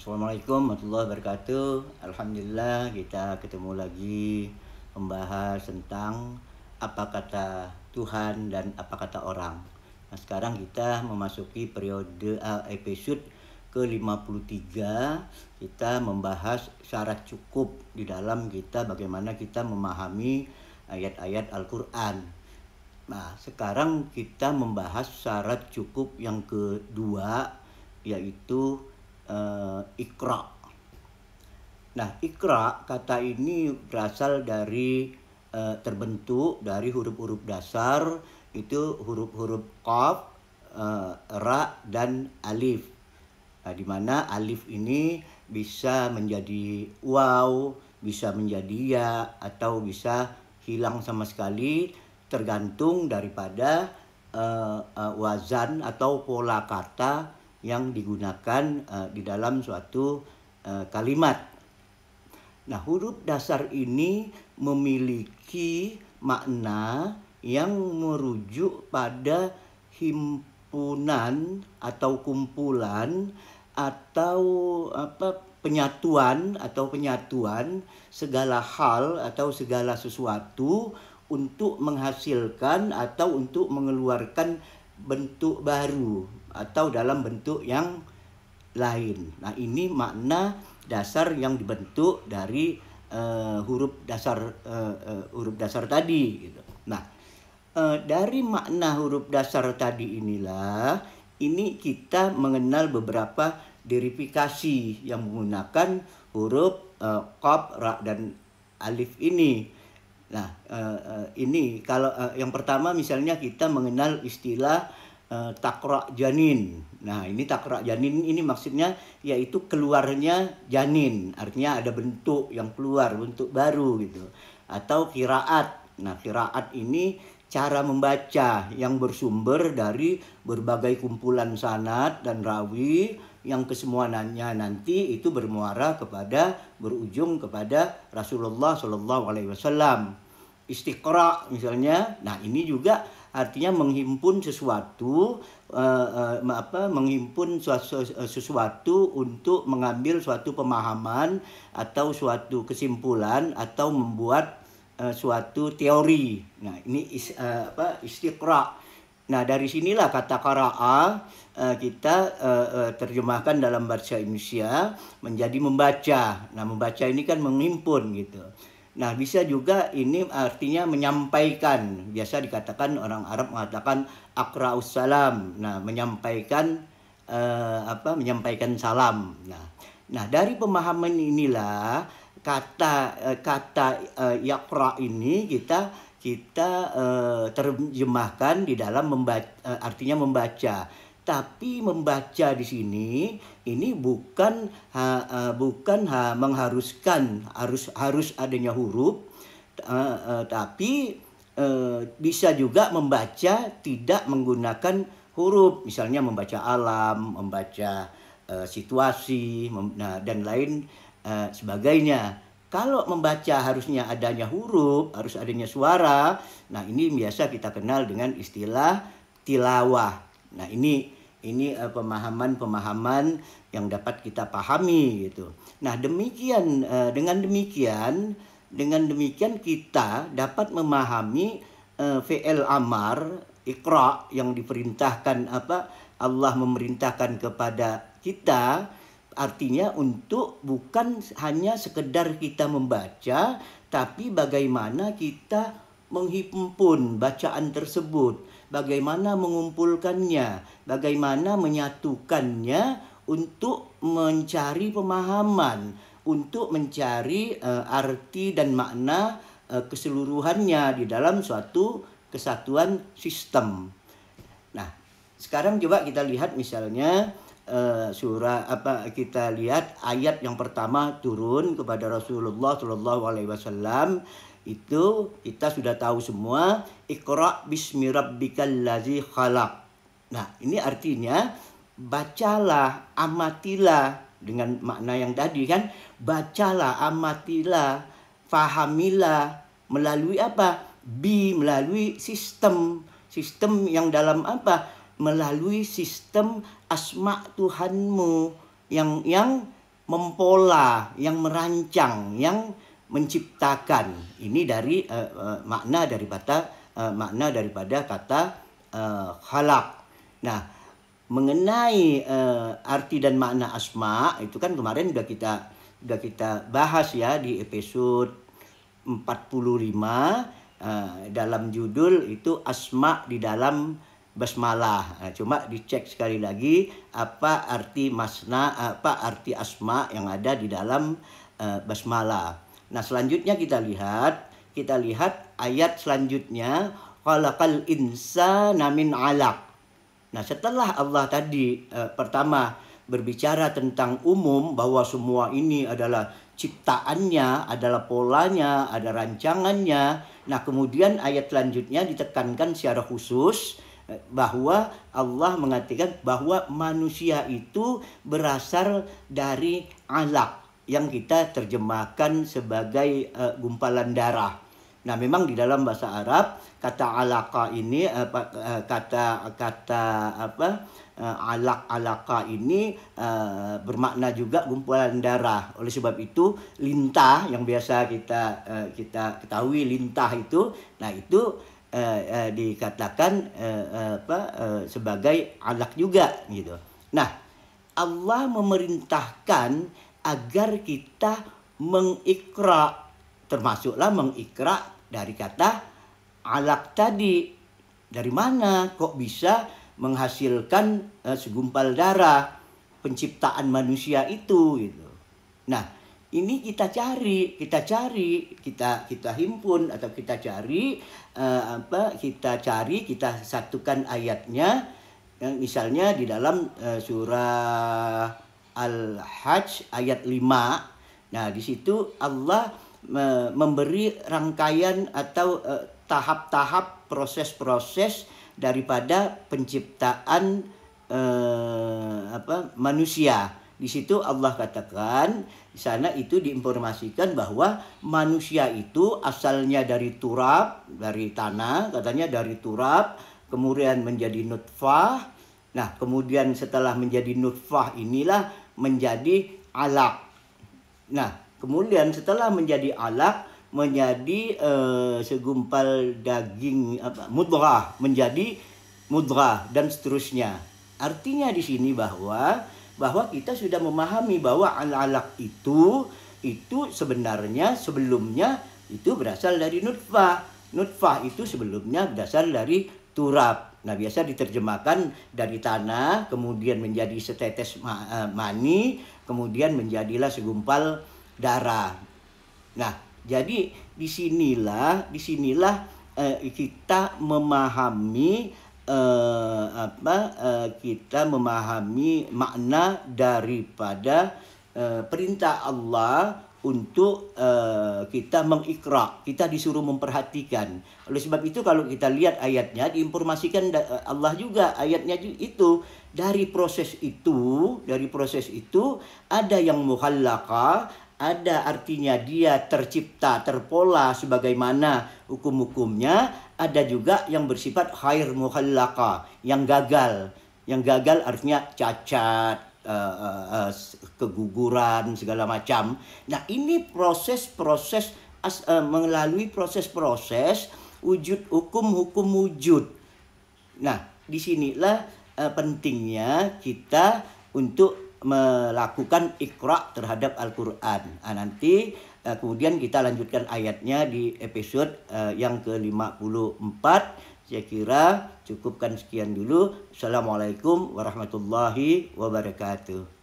Assalamualaikum warahmatullahi wabarakatuh. Alhamdulillah kita ketemu lagi membahas tentang apa kata Tuhan dan apa kata orang. Nah, sekarang kita memasuki periode episode ke-53. Kita membahas syarat cukup di dalam kita bagaimana kita memahami ayat-ayat Al-Qur'an. Nah, sekarang kita membahas syarat cukup yang kedua, yaitu Iqra. Nah, Iqra kata ini berasal dari terbentuk dari huruf-huruf dasar, itu huruf-huruf Qaf, Ra, dan Alif. Nah, di mana Alif ini bisa menjadi waw, bisa menjadi ya, atau bisa hilang sama sekali, tergantung daripada wazan atau pola kata yang digunakan di dalam suatu kalimat. Nah, huruf dasar ini memiliki makna yang merujuk pada himpunan atau kumpulan atau penyatuan segala hal atau segala sesuatu untuk menghasilkan atau untuk mengeluarkan bentuk baru atau dalam bentuk yang lain. Nah, ini makna dasar yang dibentuk dari huruf dasar tadi gitu. Nah, dari makna huruf dasar tadi ini kita mengenal beberapa derifikasi yang menggunakan huruf Qaf, Ra, dan Alif ini. Nah, ini kalau yang pertama misalnya kita mengenal istilah takra janin. Nah, ini takra janin ini maksudnya yaitu keluarnya janin. Artinya ada bentuk yang keluar, bentuk baru gitu. Atau qiraat. Nah, qiraat ini cara membaca yang bersumber dari berbagai kumpulan sanad dan rawi yang kesemuanya nanti itu berujung kepada Rasulullah Shallallahu Alaihi Wasallam. Istiqra misalnya. Nah, ini juga artinya menghimpun sesuatu, sesuatu untuk mengambil suatu pemahaman atau suatu kesimpulan atau membuat suatu teori. Nah, ini istiqra. Nah, dari sinilah kata qara'a kita terjemahkan dalam bahasa Indonesia menjadi membaca. Nah, membaca ini kan menghimpun gitu. Nah, bisa juga ini artinya menyampaikan. Biasa dikatakan orang Arab mengatakan aqra'us salam. Nah, menyampaikan menyampaikan salam. Nah, dari pemahaman inilah kata yaqra ini kita terjemahkan di dalam artinya membaca. Tapi membaca di sini ini bukan mengharuskan harus adanya huruf, tapi bisa juga membaca tidak menggunakan huruf, misalnya membaca alam, membaca situasi, dan lain sebagainya. Kalau membaca harusnya adanya huruf, harus adanya suara. Nah, ini biasa kita kenal dengan istilah tilawah. Nah, ini pemahaman yang dapat kita pahami gitu. Nah, dengan demikian kita dapat memahami fi'il amar iqra yang diperintahkan Allah memerintahkan kepada kita, artinya untuk bukan hanya sekedar kita membaca, tapi bagaimana kita menghimpun bacaan tersebut, bagaimana mengumpulkannya, bagaimana menyatukannya untuk mencari pemahaman, untuk mencari arti dan makna keseluruhannya di dalam suatu kesatuan sistem. Nah, sekarang coba kita lihat misalnya kita lihat ayat yang pertama turun kepada Rasulullah Shallallahu Alaihi Wasallam. Itu kita sudah tahu semua, Iqra bismi rabbikal ladzi khalaq. Nah, ini artinya bacalah, amatilah, dengan makna yang tadi kan, bacalah, amatilah, fahamilah, melalui apa? Melalui sistem yang dalam melalui sistem asma Tuhanmu yang mempola, yang merancang, yang menciptakan. Ini dari makna daripada kata khalaq. Nah, mengenai arti dan makna asma itu kan kemarin udah kita bahas ya di episode 45 dalam judul itu asma di dalam basmalah. Cuma dicek sekali lagi apa arti arti asma yang ada di dalam basmalah. Nah, selanjutnya kita lihat ayat selanjutnya, khalaqal insana min 'alaq. Nah, setelah Allah tadi pertama berbicara tentang umum bahwa semua ini adalah ciptaannya, adalah polanya, ada rancangannya. Nah, kemudian ayat selanjutnya ditekankan secara khusus bahwa Allah mengatakan bahwa manusia itu berasal dari alaq yang kita terjemahkan sebagai gumpalan darah. Nah, memang di dalam bahasa Arab kata alaqa ini alaq ini bermakna juga gumpalan darah. Oleh sebab itu lintah yang biasa kita ketahui lintah itu, nah itu dikatakan sebagai alaq juga gitu. Nah, Allah memerintahkan agar kita mengikra, termasuklah mengikra dari kata alaq tadi. Dari mana kok bisa menghasilkan segumpal darah, penciptaan manusia itu gitu. Nah, ini kita himpun atau kita satukan ayatnya. Misalnya di dalam surah Al-Hajj ayat 5. Nah, di situ Allah memberi rangkaian atau tahap-tahap proses-proses daripada penciptaan manusia. Di situ Allah katakan, di sana itu diinformasikan bahwa manusia itu asalnya dari turab, dari tanah, katanya dari turab, kemudian menjadi nutfah. Nah, kemudian setelah menjadi nutfah inilah menjadi alaq. Nah, kemudian setelah menjadi alaq menjadi segumpal daging mudghah, menjadi mudghah dan seterusnya. Artinya di sini bahwa kita sudah memahami bahwa al-alaq itu sebenarnya sebelumnya itu berasal dari nutfah. Nutfah itu sebelumnya berasal dari turab. Nah, biasa diterjemahkan dari tanah, kemudian menjadi setetes mani, kemudian menjadilah segumpal darah. Nah, jadi disinilah kita memahami makna daripada perintah Allah untuk kita mengikra, kita disuruh memperhatikan. Oleh sebab itu kalau kita lihat ayatnya diinformasikan Allah juga ayatnya itu dari proses itu ada yang muhallaqah, ada artinya dia tercipta, terpola sebagaimana hukum-hukumnya, ada juga yang bersifat ghair muhallaqah, yang gagal. Yang gagal artinya cacat, keguguran segala macam. Nah, ini proses-proses melalui proses-proses wujud hukum wujud. Nah, disinilah pentingnya kita untuk melakukan ikra terhadap Al-Quran. Nanti kemudian kita lanjutkan ayatnya di episode yang ke-54. Saya kira cukupkan sekian dulu. Assalamualaikum warahmatullahi wabarakatuh.